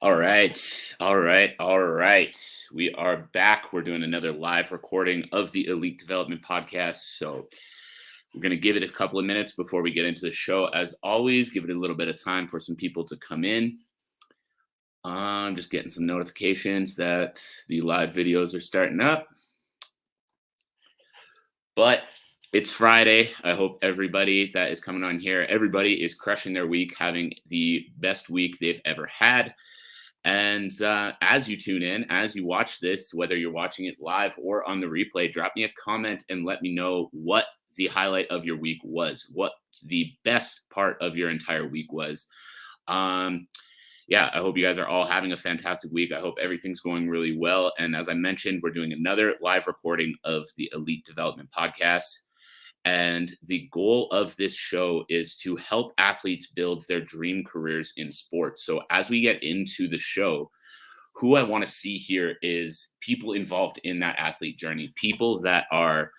All right. All right. All right. We are back. We're doing another live recording of the Elite Development Podcast. So we're going to give it a couple of minutes before we get into the show. As always, give it a little bit of time for some people to come in. I'm just getting some notifications that the live videos are starting up. But it's Friday. I hope everybody that is coming on here, everybody is crushing their week, having the best week they've ever had. And as you tune in, as you watch this, whether you're watching it live or on the replay, drop me a comment and let me know what the highlight of your week was, what the best part of your entire week was. Um, yeah, I hope you guys are all having a fantastic week. I hope everything's going really well. And as I mentioned, we're doing another live recording of the Elite Development Podcast. And the goal of this show is to help athletes build their dream careers in sports. So as we get into the show, who I want to see here is people involved in that athlete journey, people that are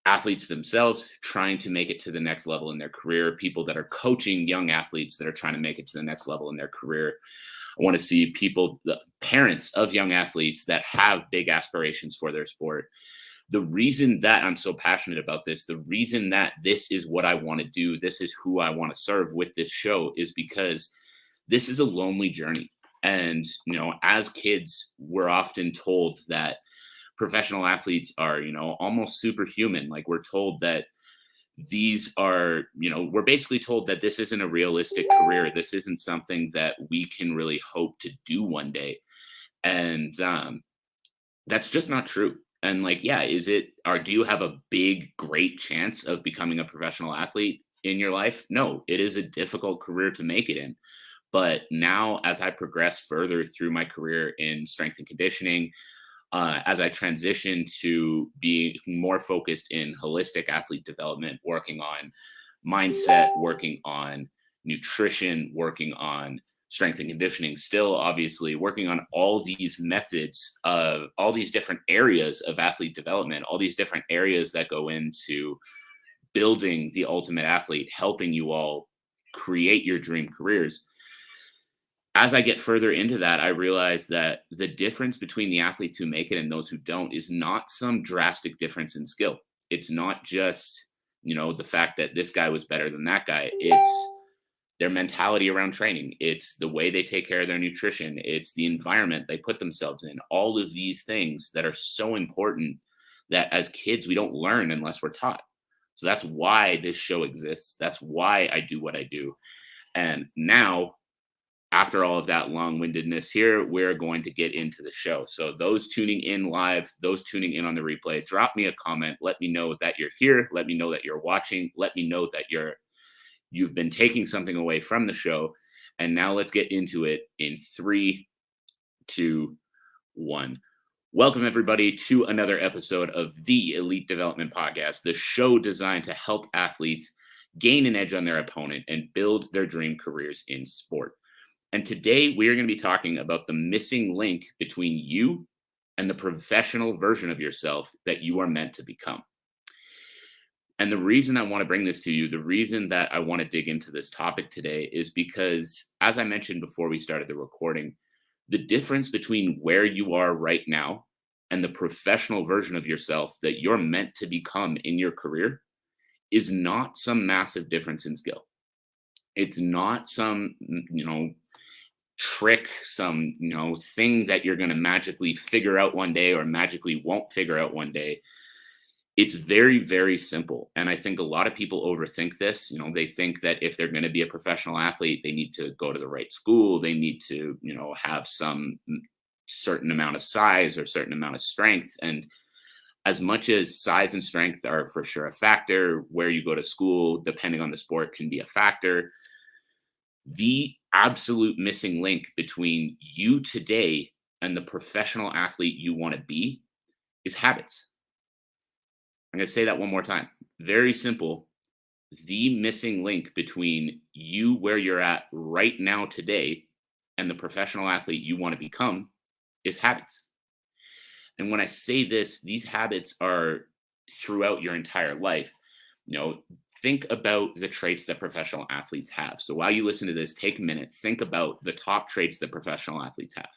athletes themselves trying to make it to the next level in their career, people that are coaching young athletes that are trying to make it to the next level in their career. I want to see people, the parents of young athletes that have big aspirations for their sport. The reason that I'm so passionate about this, the reason that this is what I want to do, this is who I want to serve with this show, is because this is a lonely journey. And, as kids, we're often told that professional athletes are, almost superhuman. Like we're told that these are, we're basically told that this isn't a realistic career. This isn't something that we can really hope to do one day. And that's just not true. And like, yeah, is it, or do you have a big, great chance of becoming a professional athlete in your life? No, it is a difficult career to make it in. But now, as I progress further through my career in strength and conditioning, as I transition to being more focused in holistic athlete development, working on mindset, working on nutrition, working on strength and conditioning, still obviously working on all these methods of all these different areas of athlete development, all these different areas that go into building the ultimate athlete, helping you all create your dream careers. As I get further into that, I realize that the difference between the athletes who make it and those who don't is not some drastic difference in skill. It's not just, the fact that this guy was better than that guy. It's their mentality around training. It's the way they take care of their nutrition. It's the environment they put themselves in. All of these things that are so important that as kids, we don't learn unless we're taught. So that's why this show exists. That's why I do what I do. And now, after all of that long-windedness here, we're going to get into the show. So those tuning in live, those tuning in on the replay, drop me a comment. Let me know that you're here. Let me know that you're watching. Let me know that you've been taking something away from the show. And now let's get into it in 3, 2, 1. Welcome, everybody, to another episode of the Elite Development Podcast, the show designed to help athletes gain an edge on their opponent and build their dream careers in sport. And today we are going to be talking about the missing link between you and the professional version of yourself that you are meant to become. And the reason I want to bring this to you, the reason that I want to dig into this topic today is because, as I mentioned before we started the recording, the difference between where you are right now and the professional version of yourself that you're meant to become in your career is not some massive difference in skill. It's not some, trick, some thing that you're going to magically figure out one day or magically won't figure out one day. It's very, very simple. And I think a lot of people overthink this. They think that if they're going to be a professional athlete, they need to go to the right school, they need to have some certain amount of size or certain amount of strength. And as much as size and strength are for sure a factor, where you go to school depending on the sport can be a factor, the absolute missing link between you today and the professional athlete you want to be is habits. I'm going to say that one more time. Very simple. The missing link between you where you're at right now today and the professional athlete you want to become is habits. And when I say this, these habits are throughout your entire life. think about the traits that professional athletes have. So while you listen to this, take a minute, think about the top traits that professional athletes have.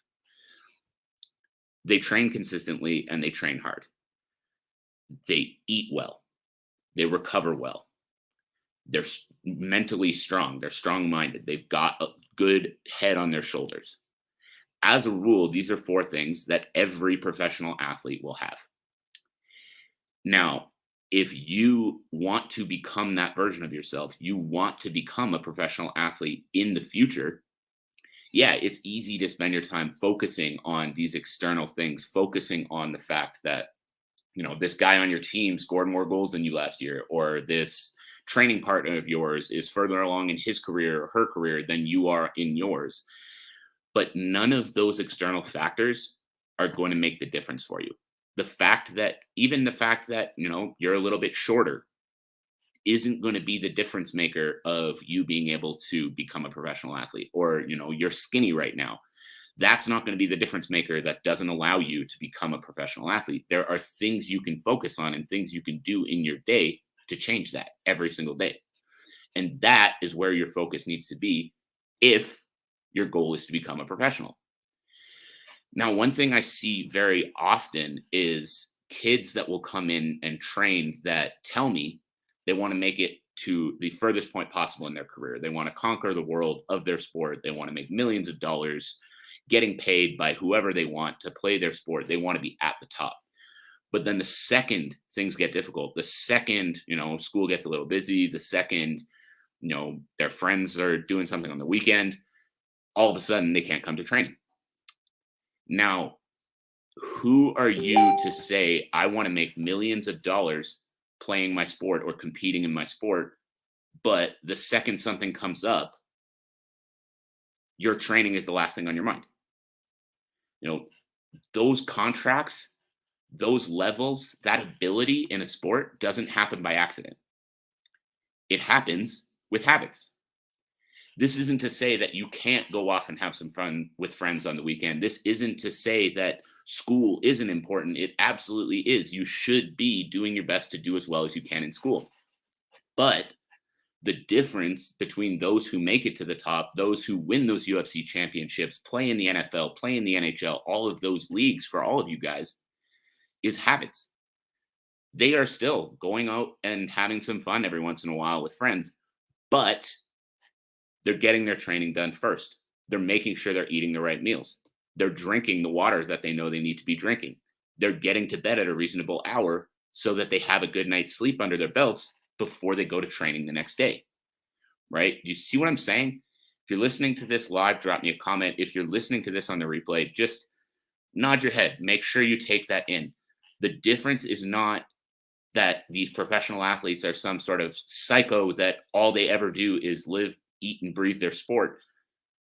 They train consistently and they train hard. They eat well. They recover well. They're mentally strong. They're strong minded. They've got a good head on their shoulders. As a rule, these are 4 things that every professional athlete will have. Now, if you want to become that version of yourself, you want to become a professional athlete in the future, yeah, it's easy to spend your time focusing on these external things, focusing on the fact that, this guy on your team scored more goals than you last year, or this training partner of yours is further along in his career or her career than you are in yours. But none of those external factors are going to make the difference for you. Even the fact that, you're a little bit shorter isn't going to be the difference maker of you being able to become a professional athlete, or, you're skinny right now. That's not going to be the difference maker that doesn't allow you to become a professional athlete. There are things you can focus on and things you can do in your day to change that every single day. And that is where your focus needs to be if your goal is to become a professional. Now, one thing I see very often is kids that will come in and train that tell me they want to make it to the furthest point possible in their career. They want to conquer the world of their sport. They want to make millions of dollars getting paid by whoever they want to play their sport. They want to be at the top. But then the second things get difficult, the second, school gets a little busy, the second, their friends are doing something on the weekend, all of a sudden they can't come to training. Now, who are you to say, I want to make millions of dollars playing my sport or competing in my sport, but the second something comes up, your training is the last thing on your mind? Those contracts, those levels, that ability in a sport doesn't happen by accident. It happens with habits. This isn't to say that you can't go off and have some fun with friends on the weekend. This isn't to say that school isn't important. It absolutely is. You should be doing your best to do as well as you can in school. But the difference between those who make it to the top, those who win those UFC championships, play in the NFL, play in the NHL, all of those leagues for all of you guys, is habits. They are still going out and having some fun every once in a while with friends, but they're getting their training done first. They're making sure they're eating the right meals. They're drinking the water that they know they need to be drinking. They're getting to bed at a reasonable hour so that they have a good night's sleep under their belts before they go to training the next day, right? You see what I'm saying? If you're listening to this live, drop me a comment. If you're listening to this on the replay, just nod your head. Make sure you take that in. The difference is not that these professional athletes are some sort of psycho that all they ever do is live, eat, and breathe their sport.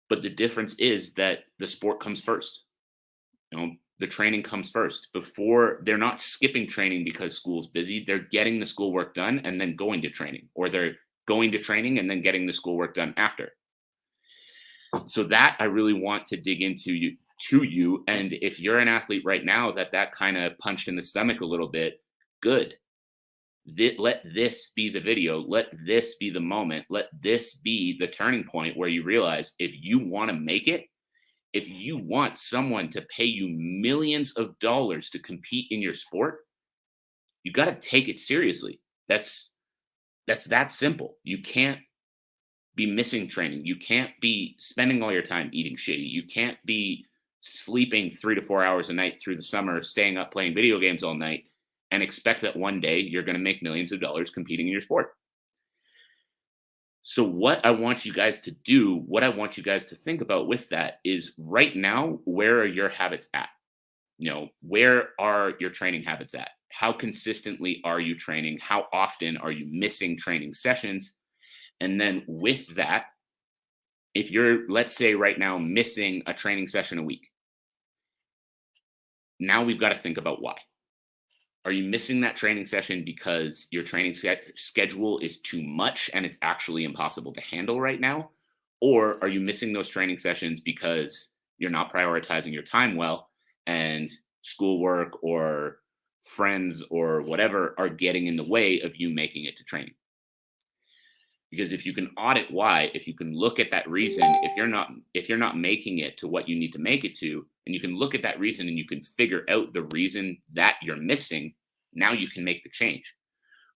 But the difference is that the sport comes first. The training comes first. Before, they're not skipping training because school's busy. They're getting the schoolwork done and then going to training, or they're going to training and then getting the schoolwork done after. So that I really want to dig into you. And if you're an athlete right now that kind of punched in the stomach a little bit, good. Let this be the video. Let this be the moment. Let this be the turning point where you realize if you want to make it, if you want someone to pay you millions of dollars to compete in your sport, you got to take it seriously. That's that simple. You can't be missing training. You can't be spending all your time eating shitty. You can't be sleeping 3 to 4 hours a night through the summer, staying up playing video games all night, and expect that one day you're going to make millions of dollars competing in your sport. So what I want you guys to do, what I want you guys to think about with that is right now, where are your habits at? Where are your training habits at? How consistently are you training? How often are you missing training sessions? And then with that, if you're, let's say right now, missing a training session a week, now we've got to think about why. Are you missing that training session because your training schedule is too much and it's actually impossible to handle right now? Or are you missing those training sessions because you're not prioritizing your time well and schoolwork or friends or whatever are getting in the way of you making it to training? Because if you can audit why, if you can look at that reason, if you're not making it to what you need to make it to, and you can look at that reason and you can figure out the reason that you're missing, now you can make the change.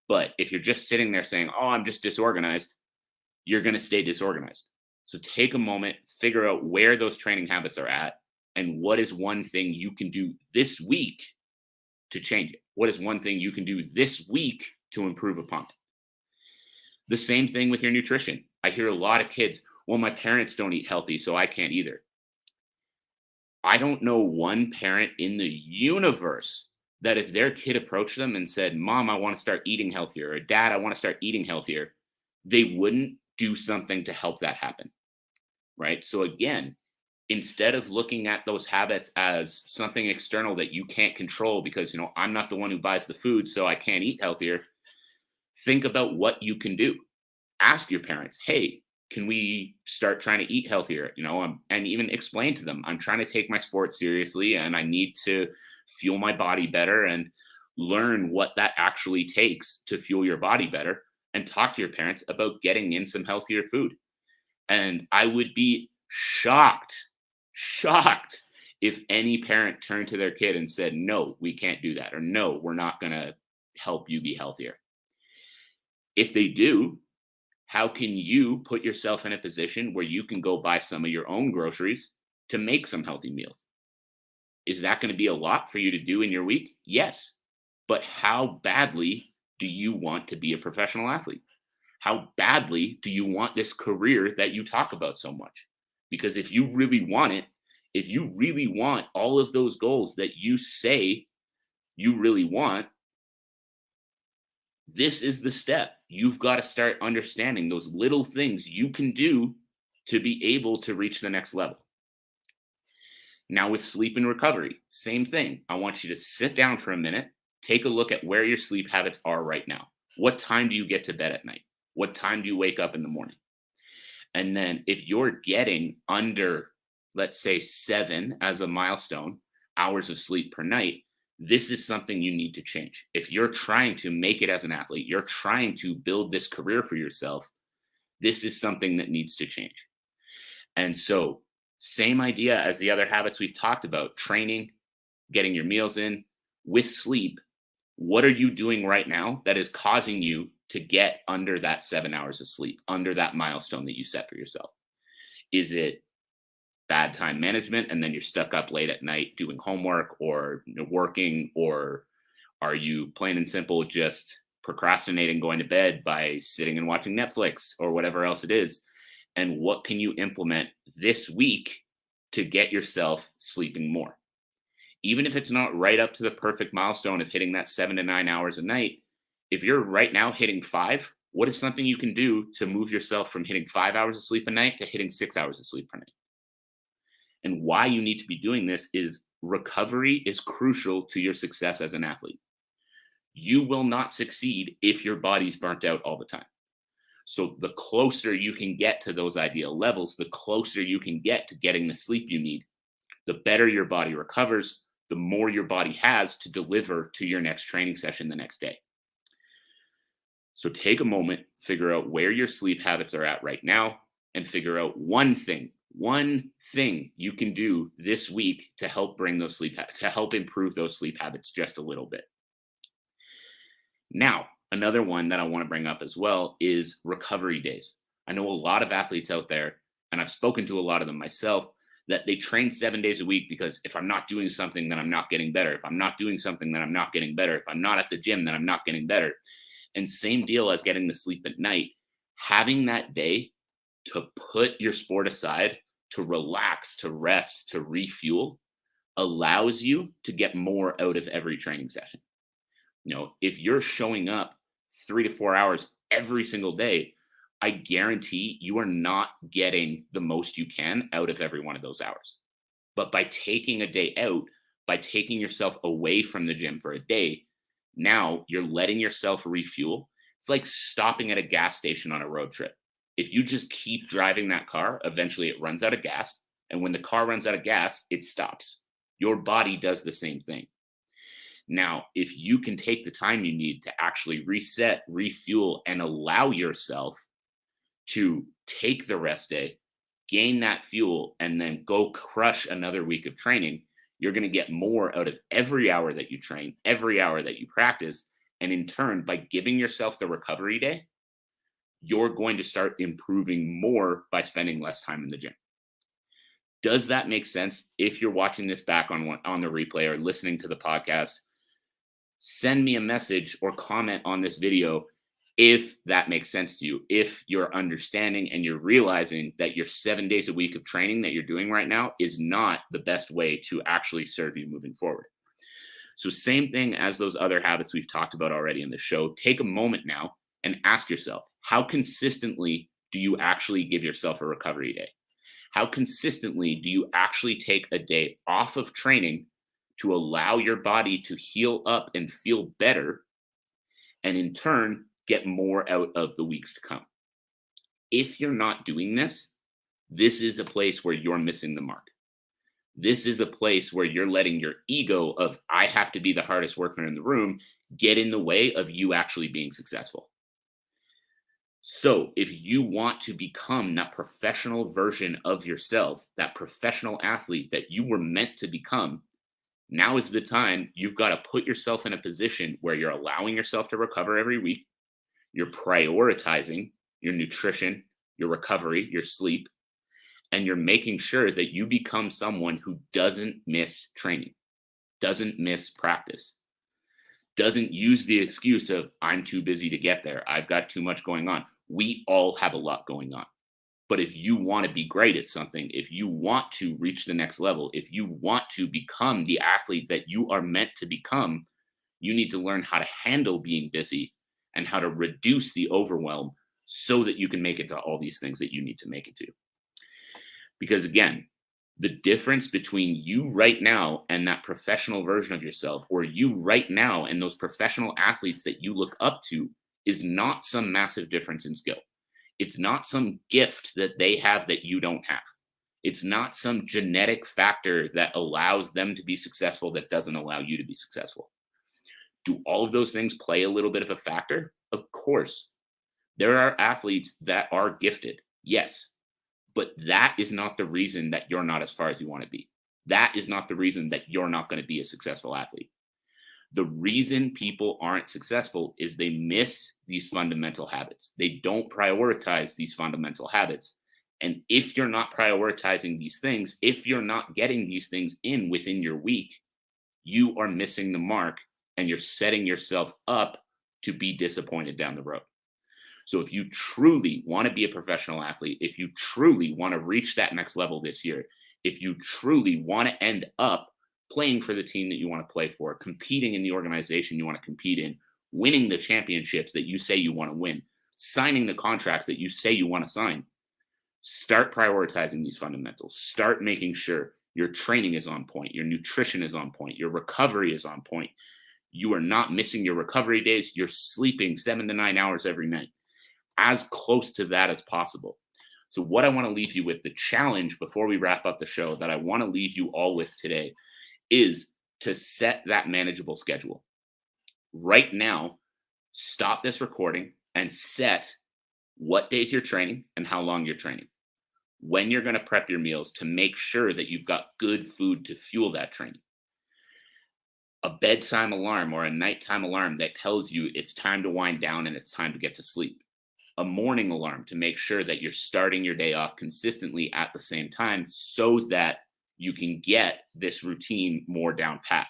But if you're just sitting there saying, "Oh, I'm just disorganized," you're going to stay disorganized. So take a moment, figure out where those training habits are at, and what is one thing you can do this week to change it? What is one thing you can do this week to improve upon it? The same thing with your nutrition. I hear a lot of kids, well, my parents don't eat healthy, so I can't either. I don't know one parent in the universe that if their kid approached them and said, Mom, I want to start eating healthier, or Dad, I want to start eating healthier, they wouldn't do something to help that happen. Right. So, again, instead of looking at those habits as something external that you can't control because, I'm not the one who buys the food, so I can't eat healthier, think about what you can do. Ask your parents, hey, can we start trying to eat healthier? And even explain to them, I'm trying to take my sport seriously and I need to fuel my body better and learn what that actually takes to fuel your body better, and talk to your parents about getting in some healthier food. And I would be shocked if any parent turned to their kid and said, no, we can't do that, or no, we're not going to help you be healthier. If they do, how can you put yourself in a position where you can go buy some of your own groceries to make some healthy meals? Is that going to be a lot for you to do in your week? Yes. But how badly do you want to be a professional athlete? How badly do you want this career that you talk about so much? Because if you really want it, if you really want all of those goals that you say you really want, this is the step. You've got to start understanding those little things you can do to be able to reach the next level. Now, with sleep and recovery, same thing. I want you to sit down for a minute, take a look at where your sleep habits are right now. What time do you get to bed at night? What time do you wake up in the morning? And then if you're getting under, let's say, 7 as a milestone hours of sleep per night, this is something you need to change. If you're trying to make it as an athlete, you're trying to build this career for yourself, this is something that needs to change. And so, same idea as the other habits we've talked about: training, getting your meals in, with sleep. What are you doing right now that is causing you to get under that 7 hours of sleep, under that milestone that you set for yourself? Is it bad time management and then you're stuck up late at night doing homework or working? Or are you plain and simple just procrastinating going to bed by sitting and watching Netflix or whatever else it is? And what can you implement this week to get yourself sleeping more? Even if it's not right up to the perfect milestone of hitting that 7 to 9 hours a night, if you're right now hitting 5, what is something you can do to move yourself from hitting 5 hours of sleep a night to hitting 6 hours of sleep per night? And why you need to be doing this is recovery is crucial to your success as an athlete. You will not succeed if your body's burnt out all the time. So the closer you can get to those ideal levels, the closer you can get to getting the sleep you need, the better your body recovers, the more your body has to deliver to your next training session the next day. So take a moment, figure out where your sleep habits are at right now, and figure out one thing you can do this week to help bring those to help improve those sleep habits just a little bit. Now, another one that I want to bring up as well is recovery days. I know a lot of athletes out there, and I've spoken to a lot of them myself, that they train 7 days a week because if I'm not doing something, then I'm not getting better. If I'm not doing something, then I'm not getting better. If I'm not at the gym, then I'm not getting better. And same deal as getting the sleep at night. Having that day to put your sport aside, to relax, to rest, to refuel, allows you to get more out of every training session. If you're showing up 3 to 4 hours every single day, I guarantee you are not getting the most you can out of every one of those hours. But by taking a day out, by taking yourself away from the gym for a day, now you're letting yourself refuel. It's like stopping at a gas station on a road trip. If you just keep driving that car, eventually it runs out of gas. And when the car runs out of gas, it stops. Your body does the same thing. Now, if you can take the time you need to actually reset, refuel, and allow yourself to take the rest day, gain that fuel, and then go crush another week of training, you're going to get more out of every hour that you train, every hour that you practice. And in turn, by giving yourself the recovery day, you're going to start improving more by spending less time in the gym. Does that make sense? If you're watching this back on the replay or listening to the podcast, send me a message or comment on this video if that makes sense to you, if you're understanding and you're realizing that your 7 days a week of training that you're doing right now is not the best way to actually serve you moving forward. So same thing as those other habits we've talked about already in the show. Take a moment now and ask yourself, how consistently do you actually give yourself a recovery day? How consistently do you actually take a day off of training to allow your body to heal up and feel better, and in turn, get more out of the weeks to come? If you're not doing this, this is a place where you're missing the mark. This is a place where you're letting your ego of, I have to be the hardest worker in the room, get in the way of you actually being successful. So if you want to become that professional version of yourself, that professional athlete that you were meant to become, now is the time. You've got to put yourself in a position where you're allowing yourself to recover every week. You're prioritizing your nutrition, your recovery, your sleep, and you're making sure that you become someone who doesn't miss training, doesn't miss practice, doesn't use the excuse of, I'm too busy to get there, I've got too much going on. We all have a lot going on. But if you want to be great at something, if you want to reach the next level, if you want to become the athlete that you are meant to become, you need to learn how to handle being busy and how to reduce the overwhelm so that you can make it to all these things that you need to make it to. Because again, the difference between you right now and that professional version of yourself, or you right now and those professional athletes that you look up to, is not some massive difference in skill. It's not some gift that they have that you don't have. It's not some genetic factor that allows them to be successful that doesn't allow you to be successful. Do all of those things play a little bit of a factor? Of course. There are athletes that are gifted, yes. But that is not the reason that you're not as far as you want to be. That is not the reason that you're not going to be a successful athlete. The reason people aren't successful is they miss these fundamental habits. They don't prioritize these fundamental habits. And if you're not prioritizing these things, if you're not getting these things in within your week, you are missing the mark and you're setting yourself up to be disappointed down the road. So if you truly want to be a professional athlete, if you truly want to reach that next level this year, if you truly want to end up playing for the team that you want to play for, competing in the organization you want to compete in, winning the championships that you say you want to win, signing the contracts that you say you want to sign, start prioritizing these fundamentals. Start making sure your training is on point, your nutrition is on point, your recovery is on point. You are not missing your recovery days. You're sleeping 7 to 9 hours every night, as close to that as possible. So what I want to leave you with, the challenge before we wrap up the show that I want to leave you all with today, is to set that manageable schedule. Right now, stop this recording and set what days you're training and how long you're training. When you're going to prep your meals to make sure that you've got good food to fuel that training. A bedtime alarm or a nighttime alarm that tells you it's time to wind down and it's time to get to sleep. A morning alarm to make sure that you're starting your day off consistently at the same time so that you can get this routine more down pat.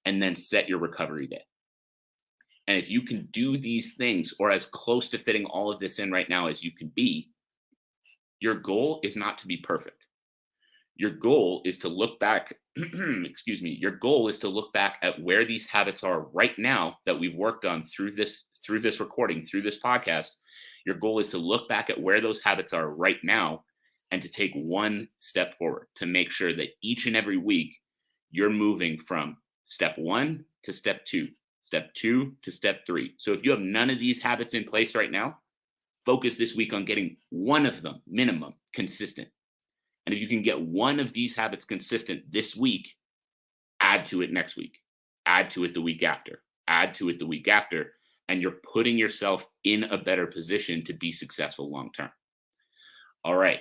And then set your recovery day. And if you can do these things, or as close to fitting all of this in right now as you can be, your goal is not to be perfect. Your goal is to look back, your goal is to look back at where these habits are right now that we've worked on through this recording, through this podcast. Your goal is to look back at where those habits are right now and to take one step forward to make sure that each and every week you're moving from step 1 to step 2, step 2 to step 3. So if you have none of these habits in place right now, focus this week on getting one of them minimum consistent. And if you can get one of these habits consistent this week, add to it next week, add to it the week after, add to it the week after. and you're putting yourself in a better position to be successful long term. All right.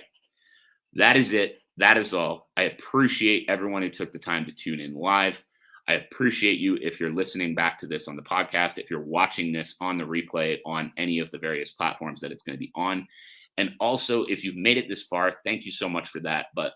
That is it. That is all. I appreciate everyone who took the time to tune in live. I appreciate you if you're listening back to this on the podcast, if you're watching this on the replay on any of the various platforms that it's going to be on. And also, if you've made it this far, thank you so much for that. But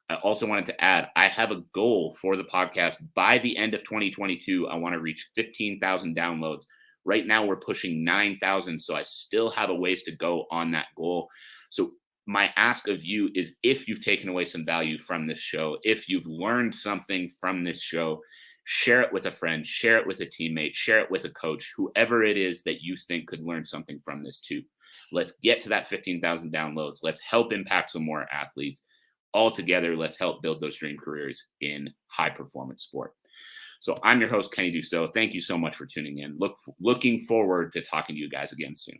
I also wanted to add, I have a goal for the podcast by the end of 2022. I want to reach 15,000 downloads. Right now, we're pushing 9,000. So I still have a ways to go on that goal. So my ask of you is, if you've taken away some value from this show, if you've learned something from this show, share it with a friend, share it with a teammate, share it with a coach, whoever it is that you think could learn something from this too. Let's get to that 15,000 downloads. Let's help impact some more athletes. All together, let's help build those dream careers in high performance sport. So I'm your host, Kenny Dussault. Thank you so much for tuning in. Looking forward to talking to you guys again soon.